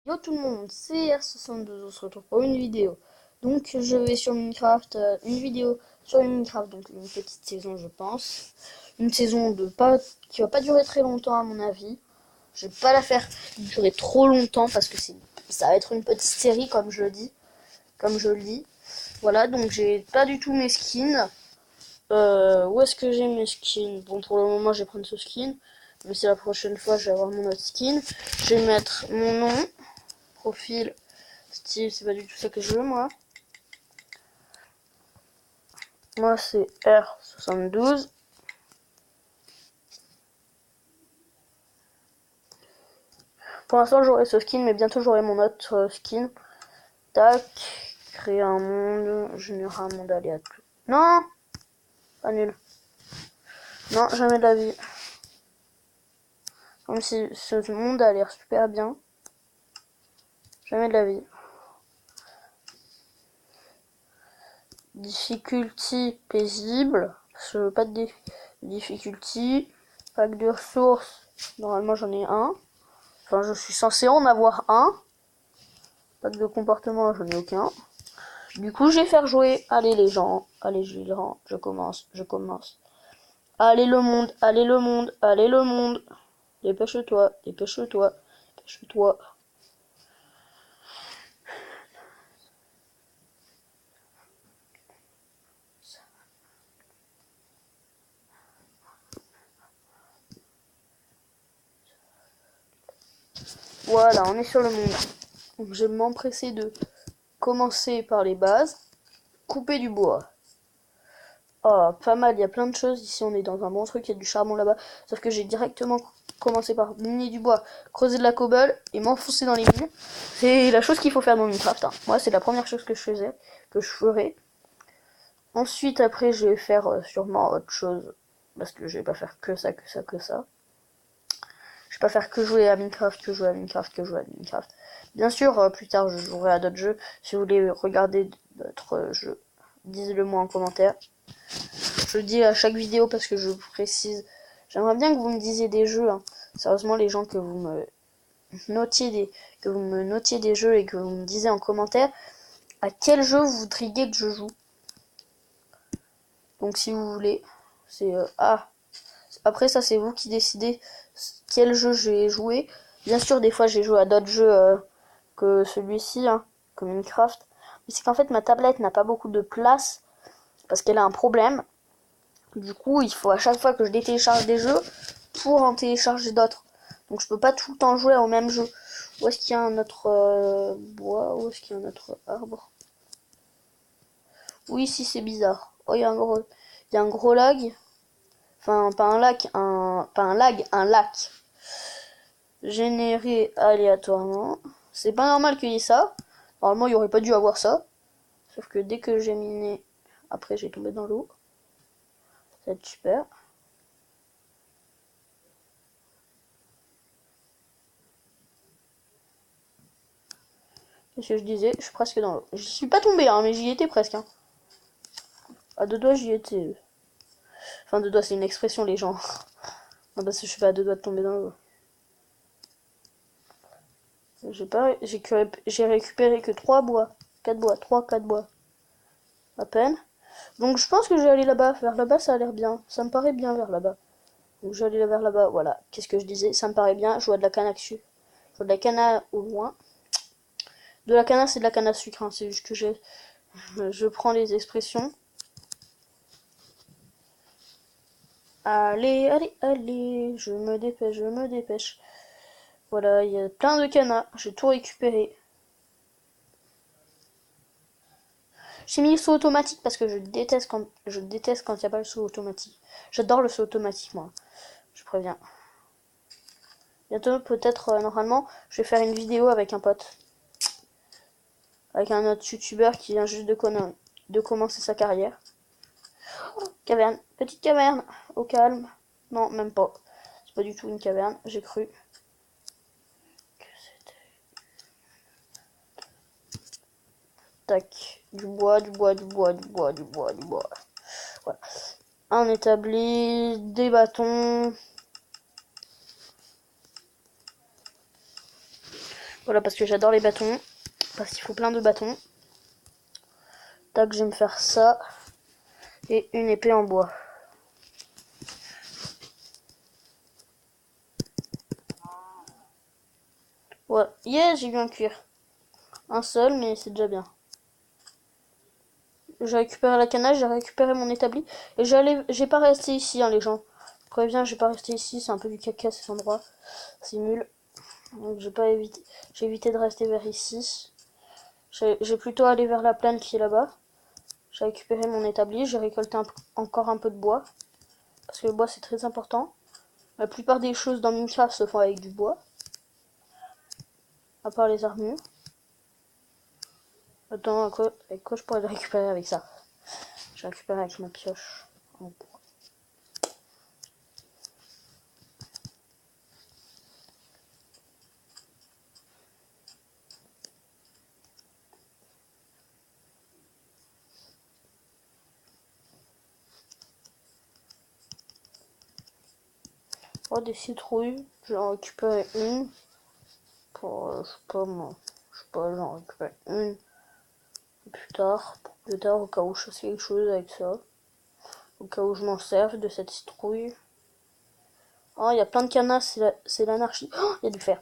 Yo tout le monde, c'est R62, on se retrouve pour une vidéo. Donc je vais sur Minecraft, une vidéo sur Minecraft, donc une petite saison je pense. Une saison de pas qui va pas durer très longtemps à mon avis. Je vais pas la faire durer trop longtemps parce que ça va être une petite série comme je le dis, comme je le dis. Voilà, donc j'ai pas du tout mes skins. Où est-ce que j'ai mes skins? Bon, pour le moment je vais prendre ce skin, mais c'est la prochaine fois je vais avoir mon autre skin. Je vais mettre mon nom, profil, style, c'est pas du tout ça que je veux, moi. Moi, c'est R72. Pour l'instant, j'aurai ce skin, mais bientôt j'aurai mon autre skin. Tac. Créer un monde. Générer un monde aléatoire. Non! Pas nul. Non, jamais de la vie. Comme si ce monde a l'air super bien. Jamais de la vie. Difficulty paisible. Je veux pas de difficulty. Pack de ressources. Normalement, j'en ai un. Enfin, je suis censé en avoir un. Pack de comportement, j'en ai aucun. Du coup, je vais faire jouer. Allez les gens. Allez les gens. Je commence. Je commence. Allez le monde. Allez le monde. Allez le monde. Dépêche-toi. Dépêche-toi. Dépêche-toi. Voilà, on est sur le monde. Donc, je vais m'empresser de commencer par les bases. Couper du bois. Oh, pas mal, il y a plein de choses. Ici, on est dans un bon truc, il y a du charbon là-bas. Sauf que j'ai directement commencé par miner du bois, creuser de la cobble et m'enfoncer dans les mines. C'est la chose qu'il faut faire dans Minecraft. Hein. Moi, c'est la première chose que je faisais, que je ferai. Ensuite, après, je vais faire sûrement autre chose. Parce que je vais pas faire que ça, que ça, que ça. Je vais pas faire que jouer à Minecraft, que jouer à Minecraft, que jouer à Minecraft. Bien sûr, plus tard, je jouerai à d'autres jeux. Si vous voulez regarder d'autres jeux, dites-le moi en commentaire. Je le dis à chaque vidéo parce que je vous précise. J'aimerais bien que vous me disiez des jeux. Hein. Sérieusement, les gens, que vous me notiez des jeux et que vous me disiez en commentaire à quel jeu vous voudriez que je joue. Donc si vous voulez, c'est après ça c'est vous qui décidez quel jeu j'ai joué. Bien sûr, des fois j'ai joué à d'autres jeux que celui-ci, hein, comme Minecraft. Mais c'est qu'en fait ma tablette n'a pas beaucoup de place parce qu'elle a un problème. Du coup, il faut à chaque fois que je détélécharge des jeux pour en télécharger d'autres. Donc je peux pas tout le temps jouer au même jeu. Où est-ce qu'il y a un autre bois? Où est-ce qu'il y a un autre arbre? Oui, si, c'est bizarre. Oh, il y a un gros lag. Enfin, pas un lac, pas un lag, un lac. Généré aléatoirement. C'est pas normal qu'il y ait ça. Normalement, il aurait pas dû avoir ça. Sauf que dès que j'ai miné, après j'ai tombé dans l'eau. Ça va être super. Qu'est-ce que je disais? Je suis presque dans l'eau. Je suis pas tombé, hein, mais j'y étais presque. Hein. À deux doigts, j'y étais. Enfin, deux doigts, c'est une expression, les gens. Non, parce que je suis pas à deux doigts de tomber dans l'eau. J'ai récupéré que 3 bois. 4 bois. 3, 4 bois. À peine. Donc, je pense que je vais aller là-bas. Vers là-bas, ça a l'air bien. Ça me paraît bien vers là-bas. Donc, je vais aller vers là-bas. Voilà. Qu'est-ce que je disais? Ça me paraît bien. Je vois de la canne à dessus. Je vois de la canne au loin. De la canne, c'est de la canne à sucre. Hein. C'est juste que je prends les expressions. Allez, allez, allez, je me dépêche, je me dépêche. Voilà, il y a plein de canards, j'ai tout récupéré. J'ai mis le saut automatique parce que je déteste quand il n'y a pas le saut automatique. J'adore le saut automatique, moi. Je préviens. Bientôt, peut-être, normalement, je vais faire une vidéo avec un pote. Avec un autre youtubeur qui vient juste de commencer sa carrière. Caverne, petite caverne, au calme. Non, même pas. C'est pas du tout une caverne, j'ai cru. Tac, du bois, du bois, du bois, du bois, du bois, du bois. Voilà. Un établi, des bâtons. Voilà, parce que j'adore les bâtons. Parce qu'il faut plein de bâtons. Tac, je vais me faire ça. Et une épée en bois. Ouais, yeah, j'ai eu un cuir. Un seul, mais c'est déjà bien. J'ai récupéré la canaille, j'ai récupéré mon établi. Et j'ai pas resté ici, hein, les gens. Je préviens, j'ai pas resté ici, c'est un peu du caca cet endroit. C'est nul. Donc j'ai évité de rester vers ici. J'ai plutôt allé vers la plaine qui est là-bas. J'ai récupéré mon établi, j'ai récolté encore un peu de bois. Parce que le bois c'est très important. La plupart des choses dans Minecraft se font avec du bois. À part les armures. Attends, avec quoi je pourrais le récupérer avec ça? Je vais récupérer avec ma pioche. Oh, des citrouilles. J'en récupérer une. Pour, je sais pas moi. Je sais pas, j'en récupère une. Plus tard. Plus tard, au cas où je fasse quelque chose avec ça. Au cas où je m'en serve de cette citrouille. Oh, il y a plein de canas, c'est l'anarchie. Oh, il y a du fer.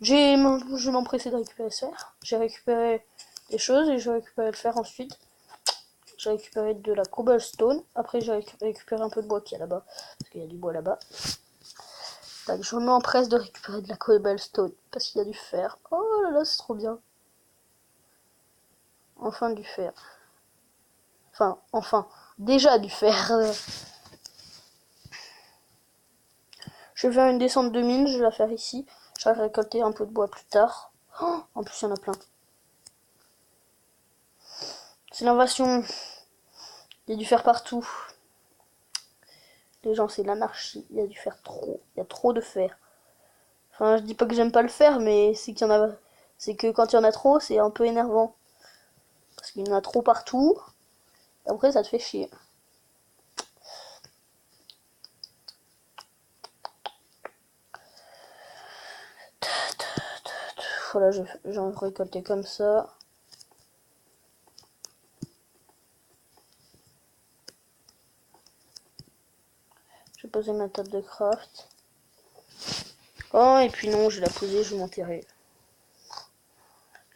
Je vais m'empresser de récupérer ce fer. J'ai récupéré des choses et je vais récupérer le fer ensuite. J'ai récupéré de la cobblestone. Après, j'ai récupéré un peu de bois qui est là-bas. Parce qu'il y a du bois là-bas. Donc, je m'empresse de récupérer de la cobblestone. Parce qu'il y a du fer. Oh là là, c'est trop bien. Enfin, du fer. Enfin. Déjà du fer. Je vais faire une descente de mine. Je vais la faire ici. Je vais récolter un peu de bois plus tard. Oh, en plus, il y en a plein. C'est l'invasion. Il y a du fer partout. Les gens, c'est l'anarchie. Il y a du fer trop. Il y a trop de fer. Enfin, je dis pas que j'aime pas le fer, mais c'est qu'il y en a. C'est que quand il y en a trop, c'est un peu énervant. Parce qu'il y en a trop partout. Et après, ça te fait chier. Voilà, j'en ai récolté comme ça. J'ai posé ma table de craft. Oh, et puis non, je vais la poser, je vais m'enterrer.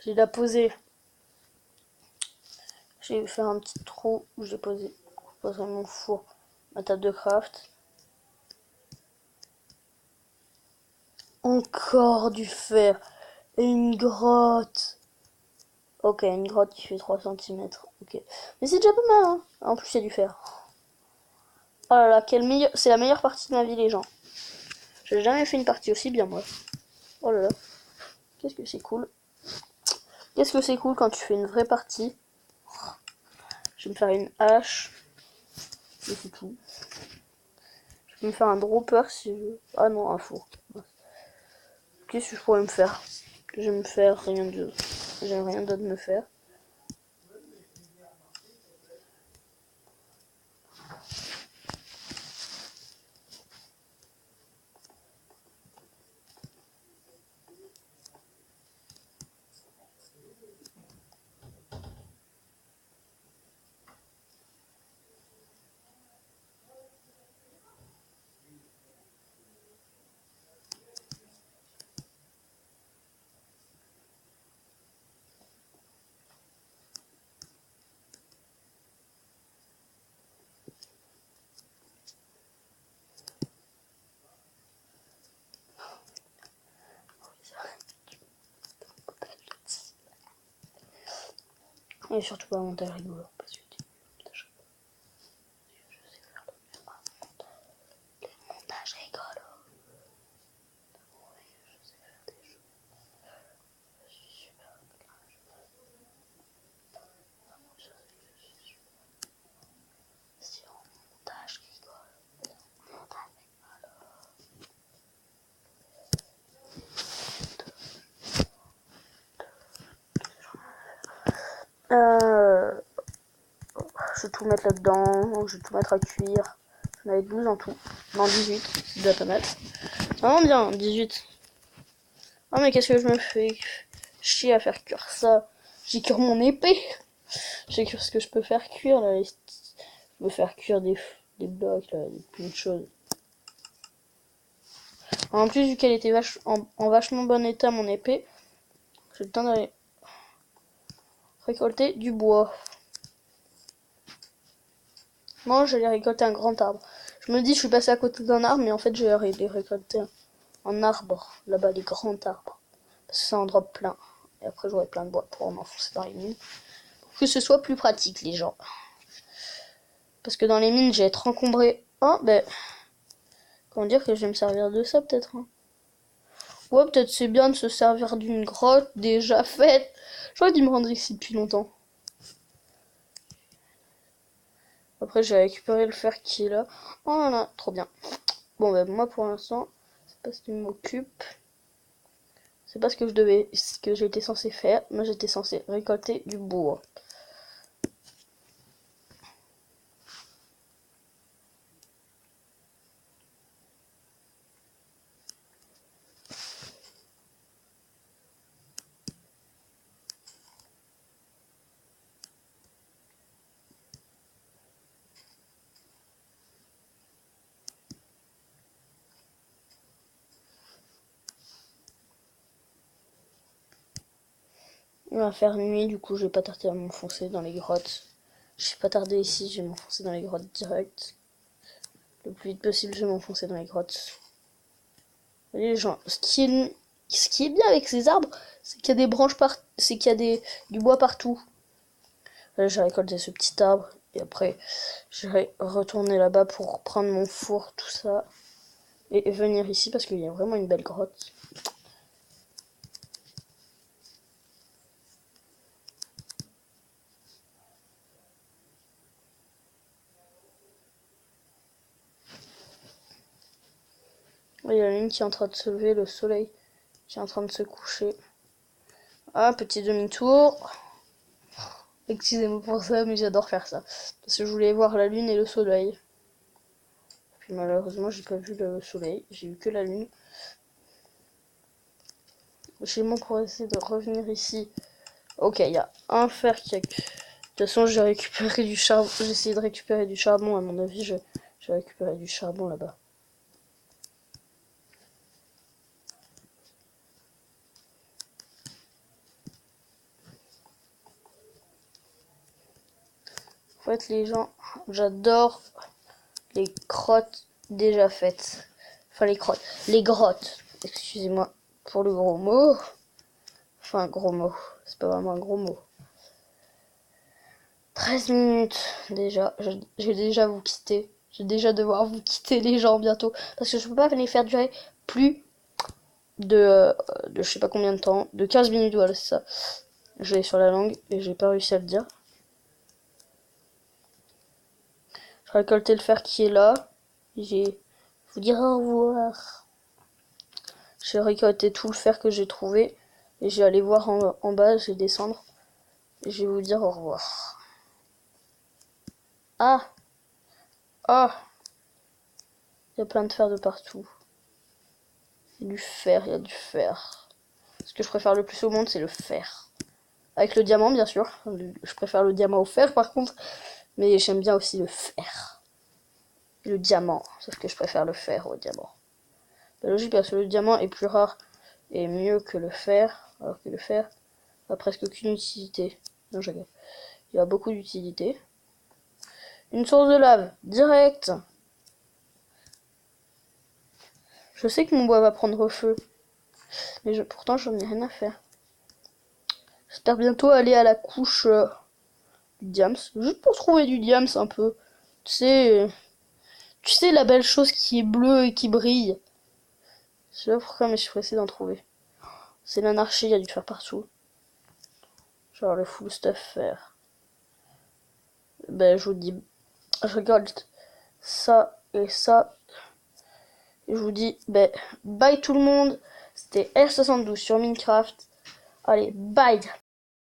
Je vais la poser. Je vais faire un petit trou où je poserai mon four, ma table de craft. Encore du fer. Et une grotte. Ok, une grotte qui fait 3 cm. Ok. Mais c'est déjà pas mal, hein. En plus, il y a du fer. Oh là là, c'est la meilleure partie de ma vie, les gens. J'ai jamais fait une partie aussi bien, moi. Oh là là. Qu'est-ce que c'est cool. Qu'est-ce que c'est cool quand tu fais une vraie partie. Je vais me faire une hache. Et c'est tout. Je vais me faire un dropper si je veux. Ah non, un four. Qu'est-ce que je pourrais me faire? Je vais me faire rien d'autre. J'ai rien d'autre à me faire. Et surtout pas un montage rigolo. Parce que je sais faire des montages rigolos. Oui, je sais faire des choses. Je suis super. Si on montage rigolo. Montage rigolo. Je vais tout mettre là-dedans. Je vais tout mettre à cuire. J'en avais 12 en tout. Non, 18. C'est déjà pas mal. Vraiment bien, 18. Ah mais qu'est-ce que je me fais chier à faire cuire ça? J'ai cuire mon épée. J'ai cuire ce que je peux faire cuire là. Je peux faire cuire des blocs là, plein de choses. En plus vu qu'elle était en vachement bon état mon épée, j'ai le temps d'aller récolter du bois. Moi j'allais récolter un grand arbre. Je me dis je suis passé à côté d'un arbre mais en fait j'ai récolté un arbre là-bas, les grands arbres. Parce que ça en drop plein. Et après j'aurai plein de bois pour m'enfoncer dans les mines. Pour que ce soit plus pratique les gens. Parce que dans les mines je vais être encombré. Oh ben... Comment dire que je vais me servir de ça peut-être hein. Ouais peut-être c'est bien de se servir d'une grotte déjà faite. J'aurais dû me rendre ici depuis longtemps. Après j'ai récupéré le fer qui est là. Oh là là, trop bien. Bon ben moi pour l'instant, c'est pas ce qui m'occupe. C'est pas ce que j'étais censé faire. Moi j'étais censé récolter du bois. Il va faire nuit, du coup je vais pas tarder à m'enfoncer dans les grottes. Je vais pas tarder ici, je vais m'enfoncer dans les grottes direct. Le plus vite possible, je vais m'enfoncer dans les grottes. Vous voyez les gens, ce qui est bien avec ces arbres, c'est qu'il y a des branches c'est qu'il y a du bois partout. Là, j'ai récolté ce petit arbre et après, je vais retourner là-bas pour prendre mon four, tout ça, et venir ici parce qu'il y a vraiment une belle grotte. Il y a la lune qui est en train de se lever, le soleil qui est en train de se coucher. Ah, petit demi-tour. Excusez-moi pour ça, mais j'adore faire ça. Parce que je voulais voir la lune et le soleil. Puis malheureusement, j'ai pas vu le soleil, j'ai vu que la lune. J'ai mon pour essayer de revenir ici. Ok, il y a un fer qui a... De toute façon, j'ai récupéré du charbon. J'ai essayé de récupérer du charbon, à mon avis, j'ai récupéré du charbon là-bas. En fait, les gens, j'adore les crottes déjà faites. Enfin, les grottes. Excusez-moi pour le gros mot. Enfin, un gros mot. C'est pas vraiment un gros mot. 13 minutes déjà. J'ai déjà vous quitter. Je vais déjà devoir vous quitter les gens bientôt. Parce que je peux pas les faire durer plus de je sais pas combien de temps. De 15 minutes, voilà, c'est ça. Je l'ai sur la langue et j'ai pas réussi à le dire. Je récolté le fer qui est là. J'ai vous dire au revoir. J'ai récolté tout le fer que j'ai trouvé. Et je vais aller voir en bas, je vais descendre. Et je vais vous dire au revoir. Ah! Ah! Il y a plein de fer de partout. Il y a du fer, il y a du fer. Ce que je préfère le plus au monde, c'est le fer. Avec le diamant, bien sûr. Je préfère le diamant au fer, par contre. Mais j'aime bien aussi le fer. Et le diamant. Sauf que je préfère le fer au diamant. C'est logique parce que le diamant est plus rare et mieux que le fer. Alors que le fer n'a presque aucune utilité. Non, je rigole. Il y a beaucoup d'utilité. Une source de lave, direct. Je sais que mon bois va prendre feu. Mais pourtant, j'en ai rien à faire. J'espère bientôt aller à la couche du diams. Juste pour trouver du diams un peu. Tu sais la belle chose qui est bleue et qui brille. Je sais pas pourquoi, mais je suis pressée d'en trouver. C'est l'anarchie, il y a du fer partout. Genre le full stuff fer. Ben, je vous dis, je regarde ça et ça. Et je vous dis, ben, bye tout le monde. C'était R72 sur Minecraft. Allez, bye!